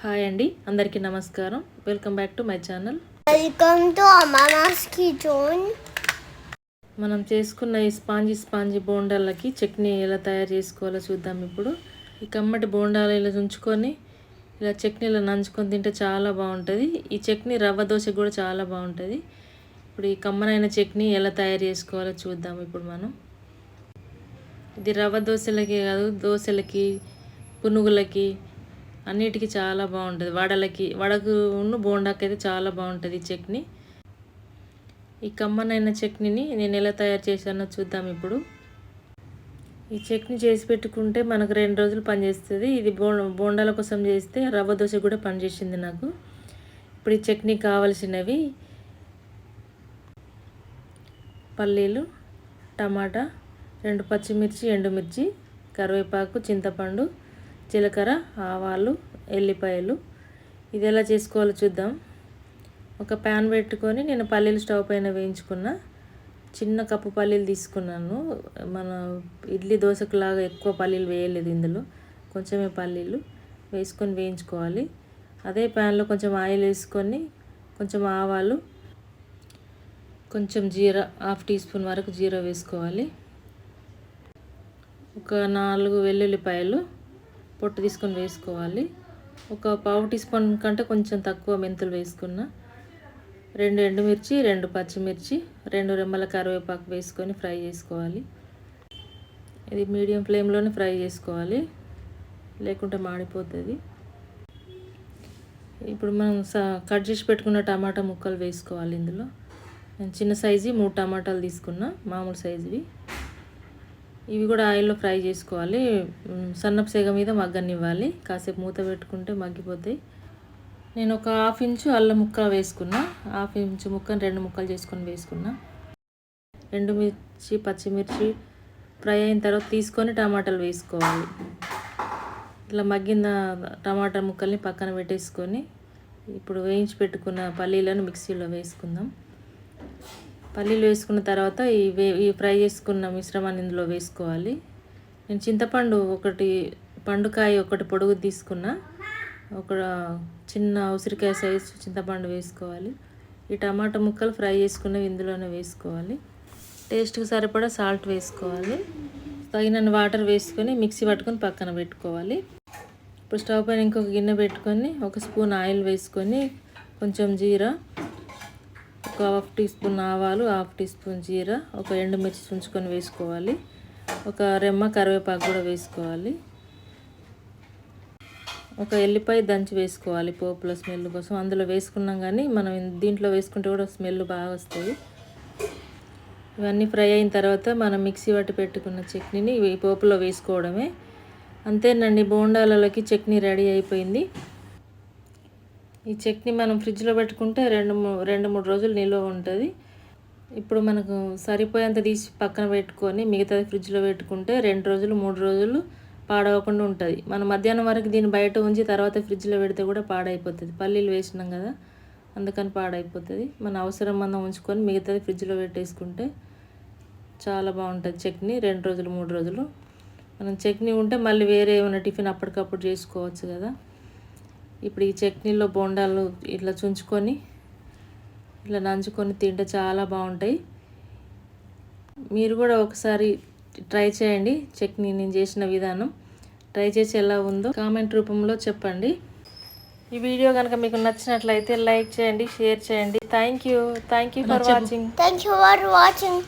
Hi అండి, అందరికీ నమస్కారం. Welcome back to my channel. Welcome to అమ్మాస్ kitchen. మనం చేసుకున్న ఈ స్పాంజీ బోండాలకి చట్నీ ఎలా తయారు చేసుకోవాలో చూద్దాం. ఇప్పుడు ఈ కమ్మటి బోండాలు ఇలా ఉంచుకొని ఇలా చట్నీలో నంచుకొని తింటే చాలా బాగుంటుంది. ఈ చట్నీ రవ్వ దోశ కూడా చాలా బాగుంటుంది. ఇప్పుడు ఈ కమ్మనైన చట్నీ ఎలా తయారు చేసుకోవాలో చూద్దాం. ఇప్పుడు మనం ఇది రవ్వ దోశలకి కాదు, దోశలకి, పునుగులకి అన్నిటికీ చాలా బాగుంటుంది. వడకు బోండాకి అయితే చాలా బాగుంటుంది ఈ చట్నీ. ఈ కమ్మనైన చట్నీని నేను ఎలా తయారు చేశానో చూద్దాం. ఇప్పుడు ఈ చట్నీ చేసి పెట్టుకుంటే మనకు 2 రోజులు పనిచేస్తుంది. ఇది బోండాల కోసం చేస్తే రవ్వ దోశ కూడా పనిచేసింది నాకు. ఇప్పుడు ఈ చట్నీ కావలసినవి పల్లీలు, టమాటా, 2 పచ్చిమిర్చి, ఎండుమిర్చి, కరివేపాకు, చింతపండు, జీలకర్ర, ఆవాలు, ఎల్లిపాయలు. ఇది ఎలా చేసుకోవాలో చూద్దాం. ఒక ప్యాన్ పెట్టుకొని నేను పల్లీలు స్టవ్ పైన వేయించుకున్న. చిన్న కప్పు పల్లీలు తీసుకున్నాను. మన ఇడ్లీ దోశకు లాగా ఎక్కువ పల్లీలు వేయలేదు, ఇందులో కొంచెమే పల్లీలు వేసుకొని వేయించుకోవాలి. అదే ప్యాన్లో కొంచెం ఆయిల్ వేసుకొని కొంచెం ఆవాలు, కొంచెం జీరా, 1/2 టీ స్పూన్ వరకు జీరా వేసుకోవాలి. ఒక 4 వెల్లుల్లిపాయలు పొట్టు తీసుకొని వేసుకోవాలి. ఒక 1/2 టీ స్పూన్ కంటే కొంచెం తక్కువ మెంతులు వేసుకున్న. 2 ఎండుమిర్చి, 2 పచ్చిమిర్చి, 2 రెమ్మల కరివేపాకు వేసుకొని ఫ్రై చేసుకోవాలి. ఇది మీడియం ఫ్లేమ్లోనే ఫ్రై చేసుకోవాలి, లేకుంటే మాడిపోతుంది. ఇప్పుడు మనం కట్ చేసి పెట్టుకున్న టమాటా ముక్కలు వేసుకోవాలి. ఇందులో నేను చిన్న సైజు 3 టమాటాలు తీసుకున్నా, మామూలు సైజువి. ఇవి కూడా ఆయిల్లో ఫ్రై చేసుకోవాలి. సన్నపు సెగ మీద మగ్గనివ్వాలి. కాసేపు మూత పెట్టుకుంటే మగ్గిపోతాయి. నేను ఒక 1/2 ఇంచు అల్లం ముక్క వేసుకున్నా. 1/2 ఇంచు ముక్కను 2 ముక్కలు చేసుకొని వేసుకున్నా. ఎండుమిర్చి, పచ్చిమిర్చి ఫ్రై అయిన తర్వాత తీసుకొని టమాటాలు వేసుకోవాలి. ఇట్లా మగ్గిన టమాటా ముక్కల్ని పక్కన పెట్టేసుకొని ఇప్పుడు వేయించి పెట్టుకున్న పల్లీలను మిక్సీలో వేసుకుందాం. పల్లీలు వేసుకున్న తర్వాత ఈ ఫ్రై చేసుకున్న మిశ్రమాన్ని ఇందులో వేసుకోవాలి. నేను చింతపండు పండుకాయ ఒకటి పొడుగు తీసుకున్నా. ఒక చిన్న ఉసిరికాయ సైజు చింతపండు వేసుకోవాలి. ఈ టమాటా ముక్కలు ఫ్రై చేసుకున్నవి ఇందులోనే వేసుకోవాలి. టేస్ట్కి సరిపడా సాల్ట్ వేసుకోవాలి. తగినన్ని వాటర్ వేసుకొని మిక్సీ పట్టుకొని పక్కన పెట్టుకోవాలి. ఇప్పుడు స్టవ్ పైన ఇంకొక గిన్నె పెట్టుకొని 1 స్పూన్ ఆయిల్ వేసుకొని కొంచెం జీరా, ఒక 1/2 టీ స్పూన్ ఆవాలు, 1/2 టీ స్పూన్ జీరా, ఒక ఎండుమిర్చి ఉంచుకొని వేసుకోవాలి. ఒక రెమ్మ కరివేపాకు కూడా వేసుకోవాలి. ఒక ఎల్లిపాయ దంచి వేసుకోవాలి పోపులో స్మెల్ కోసం. అందులో వేసుకున్నాం కానీ మనం దీంట్లో వేసుకుంటే కూడా స్మెల్ బాగా వస్తుంది. ఇవన్నీ ఫ్రై అయిన తర్వాత మనం మిక్సీ పట్టి పెట్టుకున్న చట్నీని ఈ పోపులో వేసుకోవడమే. అంతేనండి, బోండాలలోకి చట్నీ రెడీ అయిపోయింది. ఈ చట్నీ మనం ఫ్రిడ్జ్లో పెట్టుకుంటే 2-3 రోజులు నిల్వ ఉంటుంది. ఇప్పుడు మనకు సరిపోయేంత తీసి పక్కన పెట్టుకొని మిగతాది ఫ్రిడ్జ్లో పెట్టుకుంటే 2 రోజులు 3 రోజులు పాడవకుండా ఉంటుంది. మనం మధ్యాహ్నం వరకు దీన్ని బయట ఉంచి తర్వాత ఫ్రిడ్జ్లో పెడితే కూడా పాడైపోతుంది. పల్లీలు వేసినాం కదా, అందుకని పాడైపోతుంది. మన అవసరం మనం ఉంచుకొని మిగతాది ఫ్రిడ్జ్లో పెట్టేసుకుంటే చాలా బాగుంటుంది చట్నీ. 2 రోజులు 3 రోజులు మనం చట్నీ ఉంటే మళ్ళీ వేరే ఏమైనా టిఫిన్ అప్పటికప్పుడు చేసుకోవచ్చు కదా. ఇప్పుడు ఈ చట్నీలో బోండాలు ఇట్లా చుంచుకొని ఇట్లా నంచుకొని తింటే చాలా బాగుంటాయి. మీరు కూడా ఒకసారి ట్రై చేయండి. చట్నీ నేను చేసిన విధానం ట్రై చేసి ఎలా ఉందో కామెంట్ రూపంలో చెప్పండి. ఈ వీడియో కనుక మీకు నచ్చినట్లయితే లైక్ చేయండి, షేర్ చేయండి. Thank you for watching.